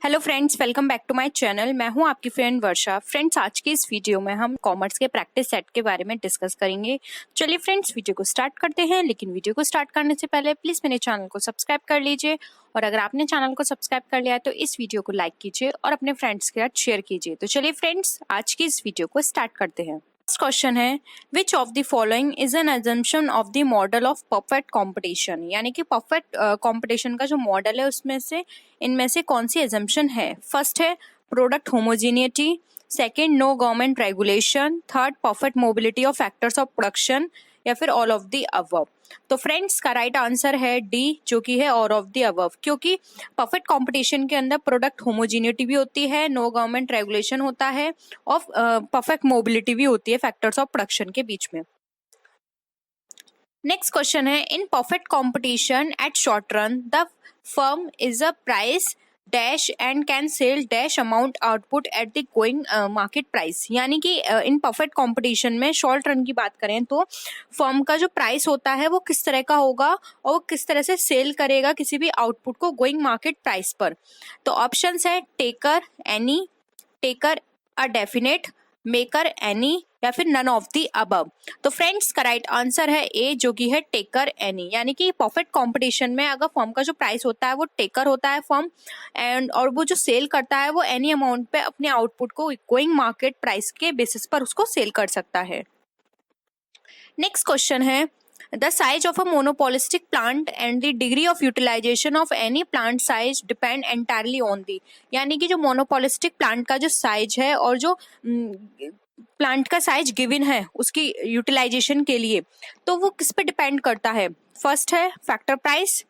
Hello friends, welcome back to my channel. मैं हूं आपकी फ्रेंड वर्षा। फ्रेंड्स, आज की इस वीडियो में हम कॉमर्स के प्रैक्टिस सेट के बारे में डिस्कस करेंगे। चलिए फ्रेंड्स, वीडियो को स्टार्ट करते हैं। लेकिन वीडियो को स्टार्ट करने से पहले प्लीज़ मेरे चैनल को सब्सक्राइब कर लीजिए, और अगर आपने चैनल को सब्सक्राइब कर लिया है तो इस वीडियो को लाइक कीजिए और अपने फ्रेंड्स के साथ शेयर कीजिए। तो चलिए फ्रेंड्स, आज की इस वीडियो को स्टार्ट करते हैं। फर्स्ट क्वेश्चन है, which of the following is an assumption of the model of perfect competition. यानी कि परफेक्ट कंपटीशन का जो मॉडल है उसमें से इनमें से कौन सी अजम्पशन है। फर्स्ट है product homogeneity, second no government regulation, third perfect mobility of factors of production, या फिर ऑल ऑफ द अबव। तो फ्रेंड्स का राइट आंसर है डी, जो कि है ऑल ऑफ द अबव, क्योंकि परफेक्ट कंपटीशन के अंदर प्रोडक्ट होमोजीनियटी भी होती है, नो गवर्नमेंट रेगुलेशन होता है और परफेक्ट मोबिलिटी भी होती है फैक्टर्स ऑफ प्रोडक्शन के बीच में। नेक्स्ट क्वेश्चन है, in perfect competition at short run the firm is a price dash and can sell dash amount output at the going market price. यानी कि इन परफेक्ट कंपटीशन में short run की बात करें तो फर्म का जो प्राइस होता है वो किस तरह का होगा और वो किस तरह से सेल करेगा किसी भी आउटपुट को गोइंग मार्केट प्राइस पर। तो ऑप्शंस है taker any, taker a definite, maker any, या फिर नन ऑफ दी अबव। तो फ्रेंड्स का राइट आंसर है ए, जो कि है टेकर एनी। यानी कि परफेक्ट कंपटीशन में अगर फर्म का जो प्राइस होता है वो टेकर होता है फर्म, एंड और वो जो सेल करता है वो एनी अमाउंट पे अपने आउटपुट को गोइंग मार्केट प्राइस के बेसिस पर उसको सेल कर सकता है। नेक्स्ट क्वेश्चन है, the size of a monopolistic plant and the degree of utilization of any plant size depend entirely on the. यानी कि जो मोनोपोलिस्टिक प्लांट का जो साइज है और जो प्लांट का साइज गिवन है उसकी यूटिलाइजेशन के लिए, तो वो किस पे डिपेंड करता है। फर्स्ट है factor price,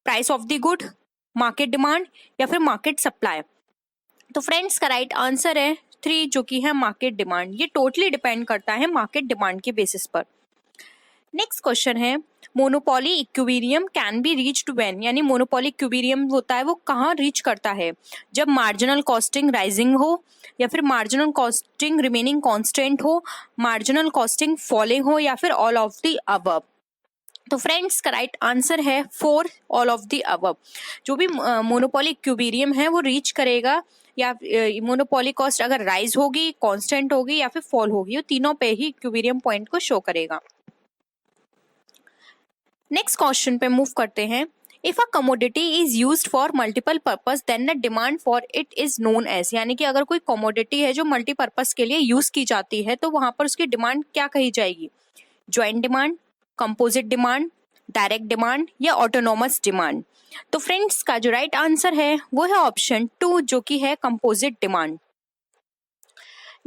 price of the good, market demand, या फिर मार्केट सप्लाई। तो फ्रेंड्स का राइट आंसर है 3, जो कि है मार्केट डिमांड। ये टोटली डिपेंड करता है मार्केट डिमांड के बेसिस पर। नेक्स्ट क्वेश्चन है, monopoly equilibrium can be reached when. यानी मोनोपोली इक्विलिब्रियम होता है वो कहाँ रीच करता है, जब मार्जिनल कॉस्टिंग राइजिंग हो, या फिर मार्जिनल कॉस्टिंग रिमेनिंग कांस्टेंट हो, मार्जिनल कॉस्टिंग फॉलिंग हो, या फिर ऑल ऑफ द अबव। तो फ्रेंड्स का राइट आंसर है 4, ऑल ऑफ द अबव। जो भी मोनोपोली इक्विलिब्रियम है वो रीच करेगा, या मोनोपोली कॉस्ट अगर राइज होगी, कांस्टेंट होगी, या फिर फॉल होगी, वो तीनों पे ही इक्विलिब्रियम पॉइंट को शो करेगा। नेक्स्ट क्वेश्चन पे मूव करते हैं, if a commodity is used for multiple purpose then the demand for it is known as. यानी कि अगर कोई कमोडिटी है जो मल्टीपर्पस के लिए यूज की जाती है तो वहां पर उसकी डिमांड क्या कही जाएगी। Joint demand, composite demand, direct demand, या ऑटोनोमस डिमांड। तो फ्रेंड्स का जो राइट आंसर है वो है ऑप्शन 2, जो कि है कंपोजिट डिमांड।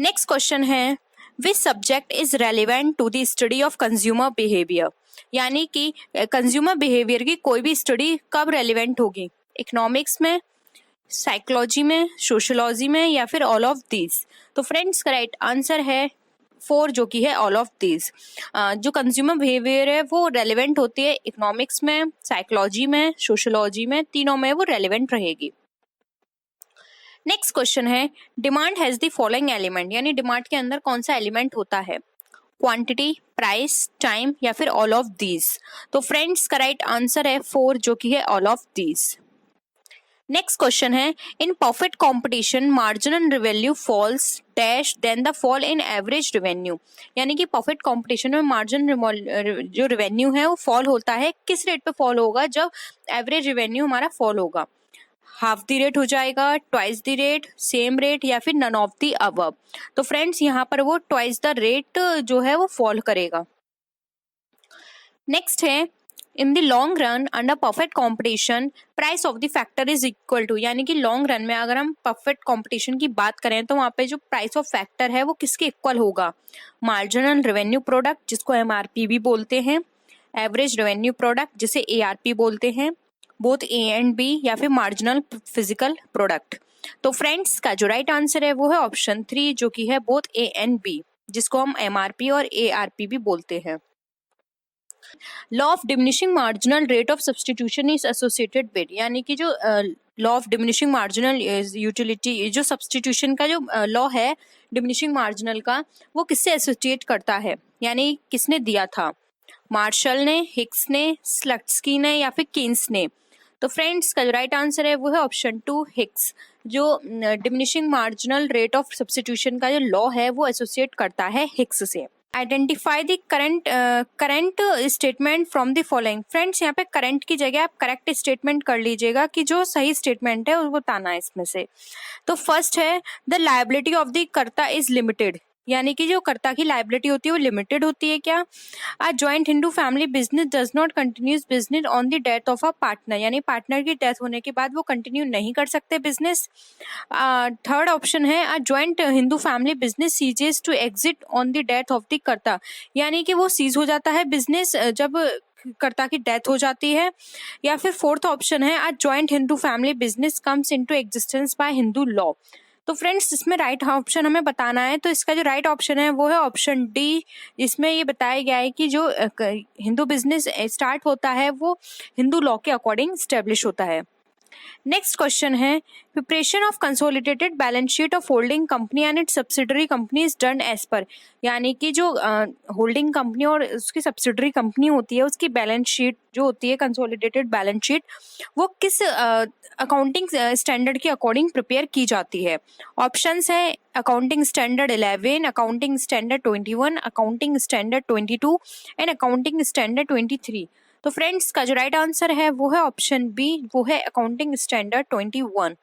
नेक्स्ट क्वेश्चन है, which subject is relevant to the study of consumer behaviour. यानी कि कंज्यूमर बिहेवियर की कोई भी स्टडी कब रेलिवेंट होगी, इकोनॉमिक्स में, साइकोलॉजी में, सोशियोलॉजी में, या फिर ऑल ऑफ दीज। तो फ्रेंड्स का राइट आंसर है 4, जो कि है ऑल ऑफ दीज। जो कंज्यूमर बिहेवियर है वो रेलिवेंट होती है इकोनॉमिक्स में, साइकोलॉजी में, सोशियोलॉजी में, तीनों में वो रेलिवेंट रहेगी। नेक्स्ट क्वेश्चन है, demand has the following element. यानी डिमांड के अंदर कौन सा एलिमेंट होता है, क्वांटिटी, प्राइस, टाइम, या फिर ऑल ऑफ दीज। तो फ्रेंड्स का राइट आंसर है 4, जो कि है all of these. Next question है, in perfect competition marginal revenue falls dash than the fall in average revenue. यानी कि परफेक्ट कंपटीशन में मार्जिन जो रेवेन्यू है वो फॉल होता है, किस रेट पे फॉल होगा, जब एवरेज रेवेन्यू हमारा फॉल होगा। हाफ द रेट हो जाएगा, twice the rate, same rate, या फिर नन ऑफ द अबव। तो फ्रेंड्स यहाँ पर वो ट्वाइस द रेट जो है वो फॉल करेगा। नेक्स्ट है, in the long run under perfect competition price of the factor is equal to. यानी कि लॉन्ग रन में अगर हम परफेक्ट कंपटीशन की बात करें तो वहाँ पे जो प्राइस ऑफ फैक्टर है वो किसके इक्वल होगा, मार्जिनल रेवेन्यू प्रोडक्ट जिसको एमआरपी भी बोलते हैं, एवरेज रेवेन्यू प्रोडक्ट जिसे एआरपी बोलते हैं, बोथ ए एंड बी, या फिर मार्जिनल फिजिकल प्रोडक्ट। तो फ्रेंड्स का जो राइट आंसर है वो है ऑप्शन 3, जो कि है बोथ ए एंड बी, जिसको हम एमआरपी और एआरपी भी बोलते हैं। Law of diminishing marginal rate of substitution is associated with. यानी कि जो law of diminishing marginal utility, जो सब्सटीट्यूशन का जो लॉ है डिमिनिशिंग मार्जिनल का, वो किससे एसोसिएट करता है, यानी किसने दिया था, मार्शल ने, हिक्स ने, स्लट्सकी ने, या फिर कीन्स ने। तो तो फ्रेंड्स का जो राइट आंसर है वो है ऑप्शन 2 हिक्स। जो diminishing marginal rate of substitution का जो लॉ है वो एसोसिएट करता है हिक्स से। Identify the current statement from the following. Friends यहाँ पे करंट की जगह आप करेक्ट स्टेटमेंट कर लीजिएगा कि जो सही स्टेटमेंट है वो बताना है इसमें से। तो फर्स्ट है द लायबिलिटी ऑफ द कर्ता इज लिमिटेड, यानी कि जो कर्ता की लायबिलिटी होती है वो लिमिटेड होती है क्या। अ joint Hindu family business does not continues business on the death of a partner, यानी पार्टनर की डेथ होने के बाद वो कंटिन्यू नहीं कर सकते बिजनेस। थर्ड ऑप्शन है a joint Hindu family business ceases to exit on the death of the karta, यानी कि वो सीज हो जाता है बिजनेस जब कर्ता की डेथ हो जाती है। या फिर फोर्थ ऑप्शन है a joint Hindu family business comes into existence by Hindu law. तो फ्रेंड्स इसमें राइट ऑप्शन हमें बताना है, तो इसका जो राइट ऑप्शन है वो है ऑप्शन डी। इसमें ये बताया गया है कि जो हिंदू बिजनेस स्टार्ट होता है वो हिंदू लॉ के अकॉर्डिंग स्टेब्लिश होता है। नेक्स्ट क्वेश्चन है preparation of consolidated balance sheet of holding company and its subsidiary company is done as per, यानी कि जो होल्डिंग कंपनी और उसकी सब्सिडरी कंपनी होती है उसकी बैलेंस शीट जो होती है कंसोलिडेटेड बैलेंस शीट वो किस अकाउंटिंग स्टैंडर्ड के अकॉर्डिंग प्रिपेयर की जाती है। ऑप्शंस है accounting standard 11, accounting standard 21, accounting standard 22 and accounting standard 23। तो फ्रेंड्स का जो राइट आंसर है वो है ऑप्शन बी, वो है अकाउंटिंग स्टैंडर्ड 21।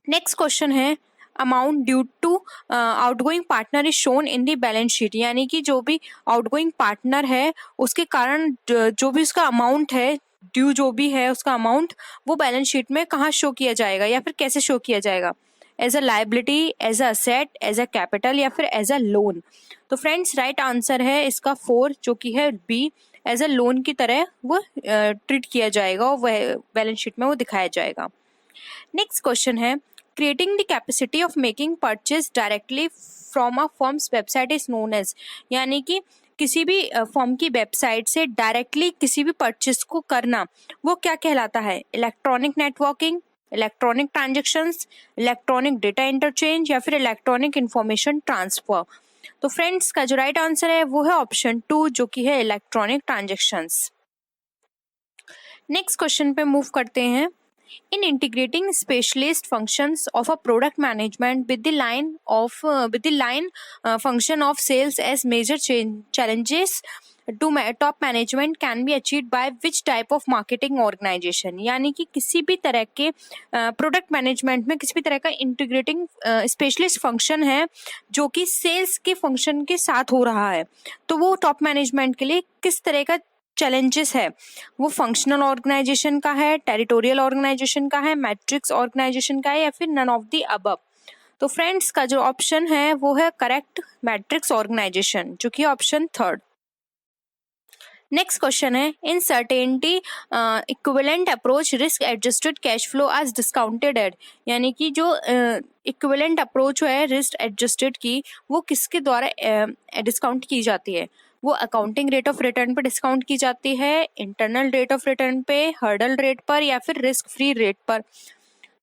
नेक्स्ट क्वेश्चन है amount due to outgoing partner is shown in the balance sheet, यानी कि जो भी आउटगोइंग पार्टनर है उसके कारण जो भी उसका अमाउंट है ड्यू जो भी है उसका अमाउंट वो बैलेंस शीट में कहाँ शो किया जाएगा या फिर कैसे शो किया जाएगा, as a liability, as a asset, as a capital या फिर एज अ लोन। तो फ्रेंड्स राइट आंसर है इसका 4 जो कि है बी, एज अ लोन की तरह वो ट्रीट किया जाएगा और वह बैलेंस शीट में वो दिखाया जाएगा। नेक्स्ट क्वेश्चन है creating the capacity of making purchase directly from a firm's website is known as, यानी कि किसी भी फर्म की वेबसाइट से डायरेक्टली किसी भी परचेज को करना वो क्या कहलाता है, electronic networking, electronic transactions, electronic data interchange या फिर इलेक्ट्रॉनिक इंफॉर्मेशन ट्रांसफर। तो फ्रेंड्स का जो राइट आंसर है वो है ऑप्शन 2 जो कि है इलेक्ट्रॉनिक ट्रांजेक्शन्स। नेक्स्ट क्वेश्चन पे मूव करते हैं। In integrating specialist functions of a product management with the line function of sales as major challenges to top management can be achieved by which type of marketing organization, यानी कि किसी भी तरह के product management में किसी भी तरह का इंटीग्रेटिंग स्पेशलिस्ट फंक्शन है जो कि सेल्स के फंक्शन के साथ हो रहा है, तो वो टॉप मैनेजमेंट के लिए किस तरह का चैलेंजेस है, वो फंक्शनल ऑर्गेनाइजेशन का है, टेरिटोरियल ऑर्गेनाइजेशन का है, मैट्रिक्स ऑर्गेनाइजेशन का है या फिर नन ऑफ द अबव। तो फ्रेंड्स का जो ऑप्शन है वो है करेक्ट मैट्रिक्स ऑर्गेनाइजेशन जो कि ऑप्शन 3। नेक्स्ट क्वेश्चन है in certainty equivalent approach risk adjusted cash flow as discounted at, यानी कि जो इक्विवेलेंट अप्रोच है रिस्क एडजस्टेड की वो किसके द्वारा डिस्काउंट की जाती है, वो अकाउंटिंग रेट ऑफ रिटर्न पर डिस्काउंट की जाती है, इंटरनल रेट ऑफ रिटर्न पे, हर्डल रेट पर या फिर रिस्क फ्री रेट पर।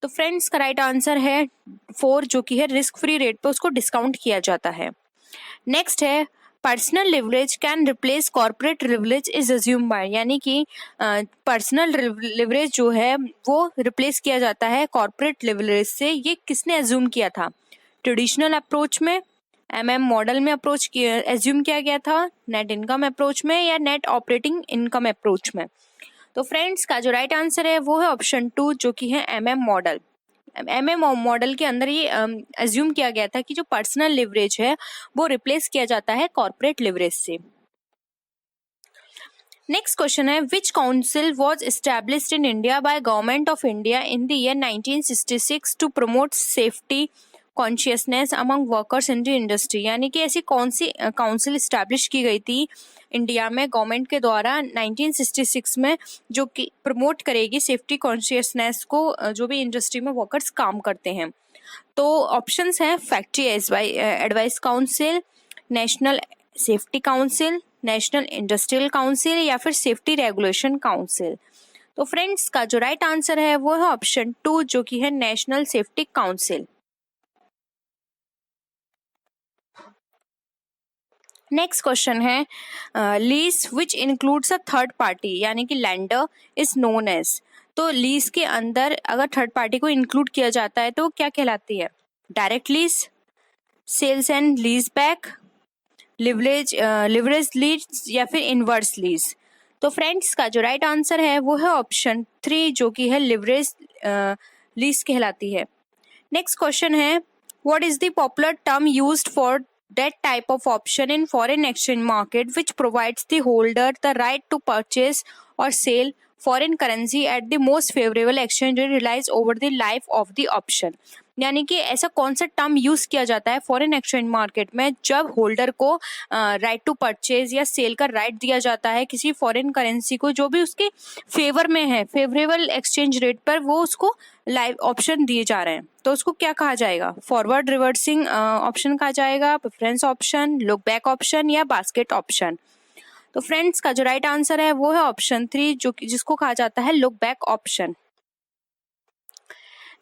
तो फ्रेंड्स का राइट आंसर है 4 जो कि है रिस्क फ्री रेट पे उसको डिस्काउंट किया जाता है। नेक्स्ट है personal leverage can replace corporate leverage is assume by, यानी कि पर्सनल लिवरेज जो है वो रिप्लेस किया जाता है कॉर्पोरेट लिवरेज से, ये किसने अज्यूम किया था, ट्रेडिशनल अप्रोच में, मॉडल में अप्रोच एज्यूम किया गया था, नेट इनकम अप्रोच में या नेट ऑपरेटिंग इनकम अप्रोच में। तो फ्रेंड्स का जो राइट आंसर है वो है ऑप्शन 2 जो कि है मॉडल। मॉडल के अंदर ये एज्यूम किया गया था कि जो पर्सनल लिवरेज है वो रिप्लेस किया जाता है कॉर्पोरेट लिवरेज से। नेक्स्ट क्वेश्चन है which council was established in India by government of India in the year 1966 to promote safety consciousness among workers in the industry, यानी कि ऐसी कौन सी काउंसिल इस्टेब्लिश की गई थी इंडिया में गवर्नमेंट के द्वारा 1966 में जो कि प्रमोट करेगी सेफ्टी कॉन्शियसनेस को जो भी इंडस्ट्री में वर्कर्स काम करते हैं। तो ऑप्शंस हैं factory advice council, national safety council, national industrial council या फिर सेफ्टी रेगुलेशन काउंसिल। तो फ्रेंड्स का जो राइट आंसर है वो है ऑप्शन 2 जो कि है national safety council. Next question है lease which includes a third party, यानी कि लैंडर इज नोन एज, तो लीज के अंदर अगर थर्ड पार्टी को इंक्लूड किया जाता है तो क्या कहलाती है? Direct lease, sales and lease back, leverage lease या फिर इनवर्स लीज। तो फ्रेंड्स का जो राइट आंसर है वो है ऑप्शन 3 जो कि है लिवरेज लीज कहलाती है। नेक्स्ट क्वेश्चन है, what is the popular term used for that type of option in foreign exchange market which provides the holder the right to purchase or sell foreign currency at the most favorable exchange rate realized over the life of the option। यानी कि ऐसा कौन सा term use किया जाता है foreign exchange market में जब होल्डर को राइट टू परचेज या सेल का राइट दिया जाता है किसी फॉरेन करेंसी को जो भी उसके फेवर में है, फेवरेबल एक्सचेंज रेट पर वो उसको लाइव ऑप्शन दिए जा रहे हैं, तो उसको क्या कहा जाएगा? फॉरवर्ड रिवर्सिंग ऑप्शन कहा जाएगा, preference option, look back option या बास्केट ऑप्शन। तो फ्रेंड्स का जो राइट आंसर है वो है ऑप्शन 3 जो कि जिसको कहा जाता है look back option.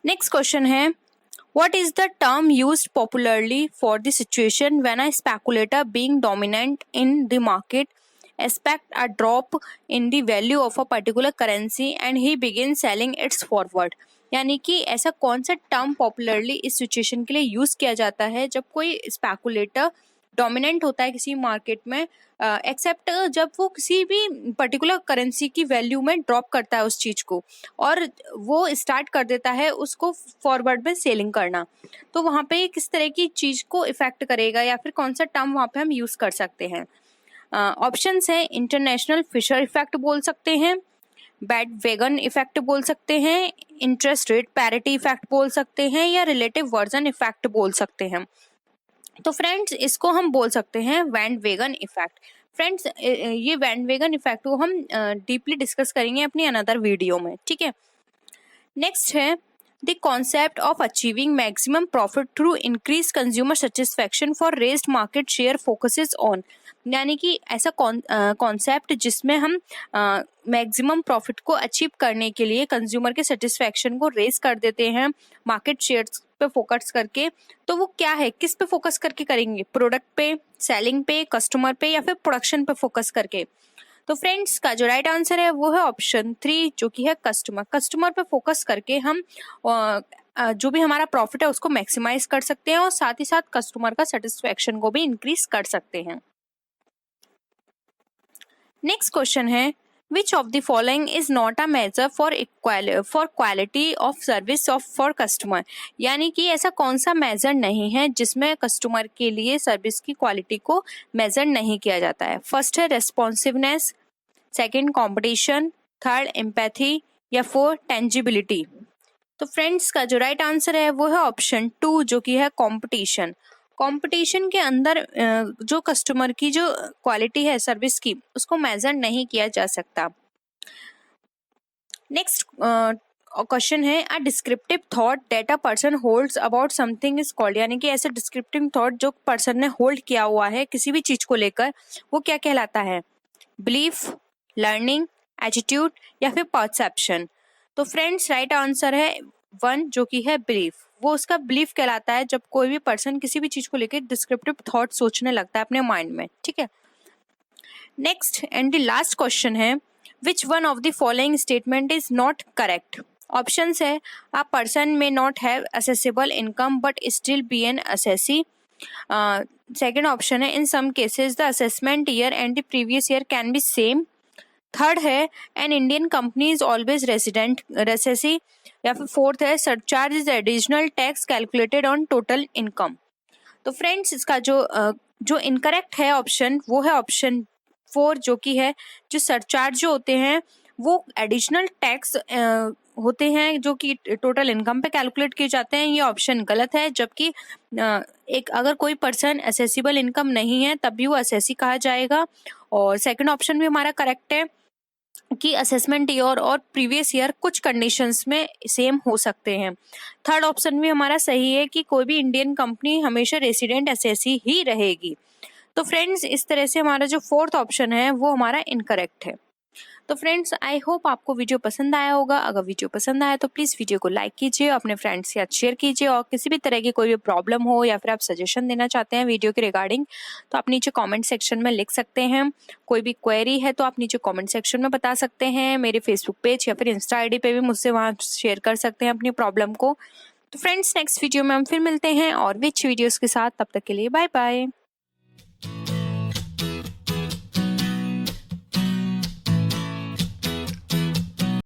Next question है, what is the term used popularly for the situation when a speculator being dominant in the market expect a drop in the value of a particular currency and he begins selling its forward। यानी कि ऐसा कौन सा term popularly इस situation के लिए use किया जाता है जब कोई स्पेकुलेटर डोमिनेंट होता है किसी मार्केट में, एक्सेप्ट जब वो किसी भी पर्टिकुलर करेंसी की वैल्यू में ड्रॉप करता है उस चीज को और वो स्टार्ट कर देता है उसको फॉरवर्ड में सेलिंग करना, तो वहां पे किस तरह की चीज को इफेक्ट करेगा या फिर कौन सा टर्म वहां पे हम यूज कर सकते हैं? ऑप्शंस है, इंटरनेशनल फिशर इफेक्ट बोल सकते हैं, बैड वेगन इफेक्ट बोल सकते हैं, इंटरेस्ट रेट पैरिटी इफेक्ट बोल सकते हैं या रिलेटिव वर्जन इफेक्ट बोल सकते हैं। तो फ्रेंड्स इसको हम बोल सकते हैं वैन वेगन इफेक्ट। फ्रेंड्स ये वैन वेगन इफेक्ट को हम डीपली डिस्कस करेंगे अपनी अनदर वीडियो में, ठीक है। नेक्स्ट है, the concept of achieving maximum profit through increase consumer satisfaction for raised market share focuses on. यानी कि ऐसा कॉन्सेप्ट जिसमें हम मैक्सिमम प्रॉफिट को अचीव करने के लिए कंज्यूमर के सेटिस्फैक्शन को रेज कर देते हैं मार्केट शेयर्स पे फोकस करके, तो वो क्या है, किस पे फोकस करके करेंगे? प्रोडक्ट पे, सेलिंग पे, कस्टमर पे या फिर प्रोडक्शन पे फोकस करके। तो फ्रेंड्स का जो राइट आंसर है वो है ऑप्शन 3 जो कि है कस्टमर। कस्टमर पे फोकस करके हम जो भी हमारा प्रॉफिट है उसको मैक्सिमाइज कर सकते हैं और साथ ही साथ कस्टमर का सेटिस्फैक्शन को भी इंक्रीज कर सकते हैं। नेक्स्ट क्वेश्चन है, which of the following is not a measure for quality of service of for customer। यानी कि ऐसा कौन सा मेजर नहीं है जिसमें कस्टमर के लिए सर्विस की क्वालिटी को मेजर नहीं किया जाता है? फर्स्ट है responsiveness, second competition, third empathy या फोर्थ टेंजिबिलिटी। तो फ्रेंड्स का जो राइट आंसर है वो है ऑप्शन 2 जो कि है कंपटीशन। कंपटीशन के अंदर जो कस्टमर की जो क्वालिटी है सर्विस की उसको मेजर नहीं किया जा सकता। नेक्स्ट क्वेश्चन है, अ descriptive thought that a person holds about something is called. यानी कि ऐसे डिस्क्रिप्टिव थॉट जो पर्सन ने होल्ड किया हुआ है किसी भी चीज को लेकर वो क्या कहलाता है? बिलीफ, लर्निंग, एटीट्यूड या फिर परसेप्शन। तो फ्रेंड्स राइट आंसर है 1 जो कि है बिलीफ। वो उसका बिलीफ कहलाता है जब कोई भी पर्सन किसी भी चीज को लेकर डिस्क्रिप्टिव थॉट सोचने लगता है अपने माइंड में, ठीक है। Next and the last question है, which one of the following statement is not correct. Options है, a person may not have assessable income but still be an assessee. Second option है, in some cases the assessment year and the previous year can be same. Third है, an Indian company is always resident assessee. या फिर fourth है, surcharge is additional tax calculated on total income. तो friends इसका जो incorrect है option वो है ऑप्शन 4 जो कि है जो सरचार्ज जो होते हैं वो एडिशनल टैक्स होते हैं जो कि टोटल इनकम पे कैलकुलेट किए जाते हैं, ये ऑप्शन गलत है। जबकि एक अगर कोई पर्सन असेसिबल इनकम नहीं है तब भी वो असेसी कहा जाएगा। और सेकंड ऑप्शन भी हमारा करेक्ट है कि असेसमेंट ईयर और प्रीवियस ईयर कुछ कंडीशंस में सेम हो सकते हैं। थर्ड ऑप्शन भी हमारा सही है कि कोई भी इंडियन कंपनी हमेशा रेसिडेंट असेसी ही रहेगी। तो फ्रेंड्स इस तरह से हमारा जो फोर्थ ऑप्शन है वो हमारा इनकरेक्ट है। तो फ्रेंड्स आई होप आपको वीडियो पसंद आया होगा। अगर वीडियो पसंद आया तो प्लीज़ वीडियो को लाइक कीजिए, अपने फ्रेंड्स के साथ शेयर कीजिए, और किसी भी तरह की कोई भी प्रॉब्लम हो या फिर आप सजेशन देना चाहते हैं वीडियो के रिगार्डिंग तो आप नीचे कमेंट सेक्शन में लिख सकते हैं। कोई भी क्वेरी है तो आप नीचे कमेंट सेक्शन में बता सकते हैं। मेरे फेसबुक पेज या फिर इंस्टा आईडी पे भी मुझसे वहाँ शेयर कर सकते हैं अपनी प्रॉब्लम को। तो फ्रेंड्स नेक्स्ट वीडियो में हम फिर मिलते हैं और भी अच्छी वीडियोज़ के साथ। तब तक के लिए बाय बाय।